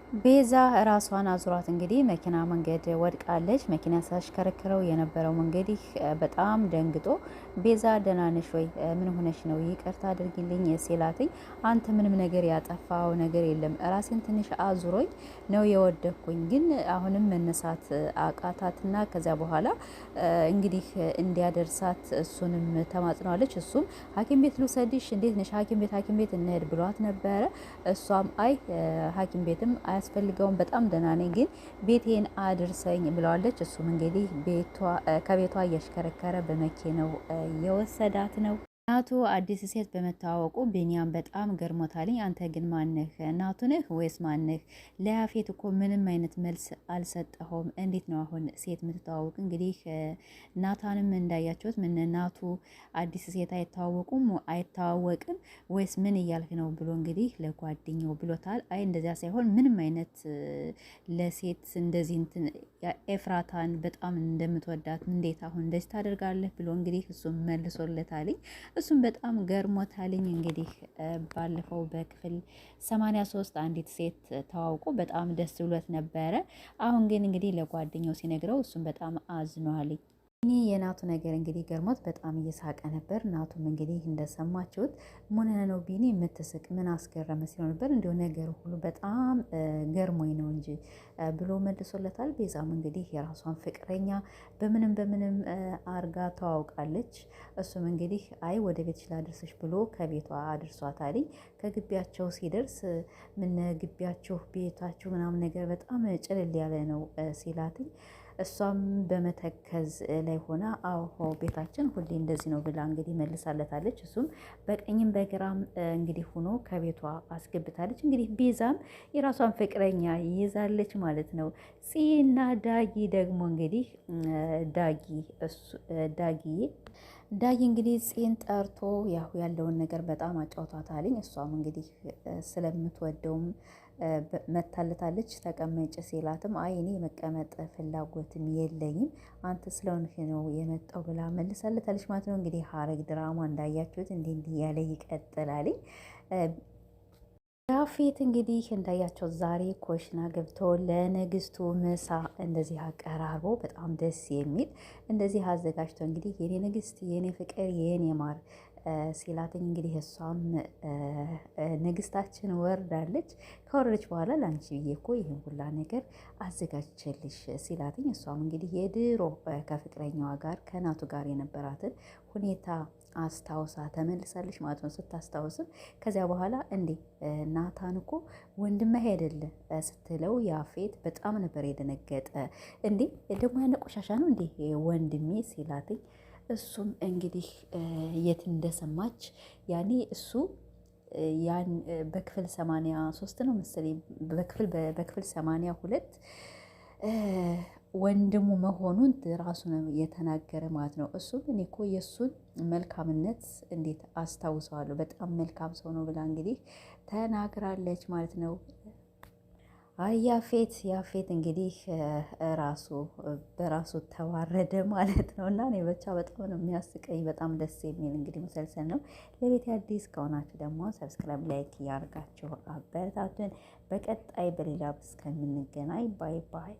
ቤዛ ራሷን አዙራት እንግዲህ መኪና መንገድ ወድቃለች። መኪና ሳሽከረክረው የነበረው እንግዲህ በጣም ደንግጦ ቤዛ ደህና ነሽ ወይ? ምን ሆነሽ ነው? ይቅርታ አድርጊልኝ ሲላትኝ አንተ ምንም ነገር ያጠፋው ነገር የለም ራሴን ትንሽ አዙሮኝ ነው የወደኩኝ፣ ግን አሁንም መነሳት አቃታትና ከዚያ በኋላ እንግዲህ እንዲያደርሳት እሱንም ተማጽነዋለች። እሱም ሐኪም ቤት ልውሰድሽ፣ እንዴት ነሽ? ሐኪም ቤት እንሄድ ብሏት ነበረ። እሷም አይ ሐኪም ቤትም አያስፈልገውም በጣም ደህና ነኝ፣ ግን ቤቴን አድርሰኝ ብለዋለች። እሱም እንግዲህ ከቤቷ እያሽከረከረ በመኪናው የወሰዳት ነው። እናቱ አዲስ ሴት በመተዋወቁ ቢኒያም በጣም ገርሞታልኝ። አንተ ግን ማነህ? እናቱ ነህ ወይስ ማነህ? ለያፌት እኮ ምንም አይነት መልስ አልሰጠኸውም። እንዴት ነው አሁን ሴት የምትተዋወቅ? እንግዲህ ናታንም እንዳያቸውት ምን እናቱ አዲስ ሴት አይተዋወቅም ወይስ ምን እያልክ ነው ብሎ እንግዲህ ለጓደኛው ብሎታል። አይ እንደዚያ ሳይሆን ምንም አይነት ለሴት እንደዚህ እንትን ኤፍራታን በጣም እንደምትወዳት እንዴት አሁን እንደዚህ ታደርጋለህ ብሎ እንግዲህ እሱም መልሶለታልኝ። እሱም በጣም ገርሞታልኝ። እንግዲህ ባለፈው በክፍል 83 አንዲት ሴት ተዋውቆ በጣም ደስ ብሎት ነበረ። አሁን ግን እንግዲህ ለጓደኛው ሲነግረው እሱም በጣም አዝኗልኝ። እኔ የናቱ ነገር እንግዲህ ገርሞት በጣም እየሳቀ ነበር። ናቱም እንግዲህ እንደሰማችሁት ምን ነው ቢኒ የምትስቅ ምን አስገረመ ሲለው ነበር። እንዲሁ ነገር ሁሉ በጣም ገርሞኝ ነው እንጂ ብሎ መልሶለታል። ቤዛም እንግዲህ የራሷን ፍቅረኛ በምንም አርጋ ተዋውቃለች። እሱም እንግዲህ አይ ወደ ቤት ላድርስሽ ብሎ ከቤቷ አድርሷታል። ከግቢያቸው ሲደርስ ምን ግቢያችሁ ቤታችሁ ምናምን ነገር በጣም ጭልል ያለ ነው ሲላትኝ እሷም በመተከዝ ላይ ሆና አዎ ቤታችን ሁሌ እንደዚህ ነው ብላ እንግዲህ መልሳለታለች። እሱም በቀኝም በግራም እንግዲህ ሆኖ ከቤቷ አስገብታለች። እንግዲህ ቤዛም የራሷን ፍቅረኛ ይዛለች ማለት ነው። ፂና ዳጊ ደግሞ እንግዲህ ዳጊ እንግዲህ ፂን ጠርቶ ያው ያለውን ነገር በጣም አጫውቷታልኝ። እሷም እንግዲህ ስለምትወደውም መታለታለች። ተቀመጭ ሲላትም አይ እኔ መቀመጥ ፍላጎትም የለኝም አንተ ስለሆንክ ነው የመጣው ብላ መልሳለታለች ማለት ነው። እንግዲህ ሐረግ ድራማ እንዳያችሁት እንዲህ ያለ ይቀጥላልኝ። ያፌት እንግዲህ እንዳያቸው ዛሬ ኮሽና ገብቶ ለንግስቱ ምሳ እንደዚህ አቀራርቦ በጣም ደስ የሚል እንደዚህ አዘጋጅቶ እንግዲህ የኔ ንግስት፣ የኔ ፍቅር፣ የኔ ማር ሲላትኝ እንግዲህ እሷም ንግስታችን ወርዳለች። ከወረደች በኋላ ለአንቺ ብዬ እኮ ይህን ሁላ ነገር አዘጋጅቼልሽ ሲላትኝ እሷም እንግዲህ የድሮ ከፍቅረኛዋ ጋር ከናቱ ጋር የነበራትን ሁኔታ አስታውሳ ተመልሳለች ማለት ነው። ስታስታውስም ከዚያ በኋላ እንዴ ናታን እኮ ወንድምህ አይደለ ስትለው ያፌት በጣም ነበር የደነገጠ። እንዴ ደግሞ ያነ ቆሻሻ ነው እንዴ ወንድሜ ሲላትኝ እሱም እንግዲህ የት እንደሰማች ያኔ እሱ ያን በክፍል 83 ነው መሰለኝ በክፍል 82 ወንድሙ መሆኑን ራሱ ነው የተናገረ ማለት ነው። እሱም እኔ እኮ የእሱን መልካምነት እንዴት አስታውሰዋለሁ በጣም መልካም ሰው ነው ብላ እንግዲህ ተናግራለች ማለት ነው። ያፌት እንግዲህ በራሱ ተዋረደ ማለት ነው። እና እኔ ብቻ በጣም ነው የሚያስቀኝ በጣም ደስ የሚል እንግዲህ መሰልሰል ነው። ለቤት አዲስ ከሆናችሁ ደግሞ ሰብስክራይብ፣ ላይክ እያደርጋችሁ አበረታቱን። በቀጣይ በሌላ እስከምንገናኝ ባይ ባይ።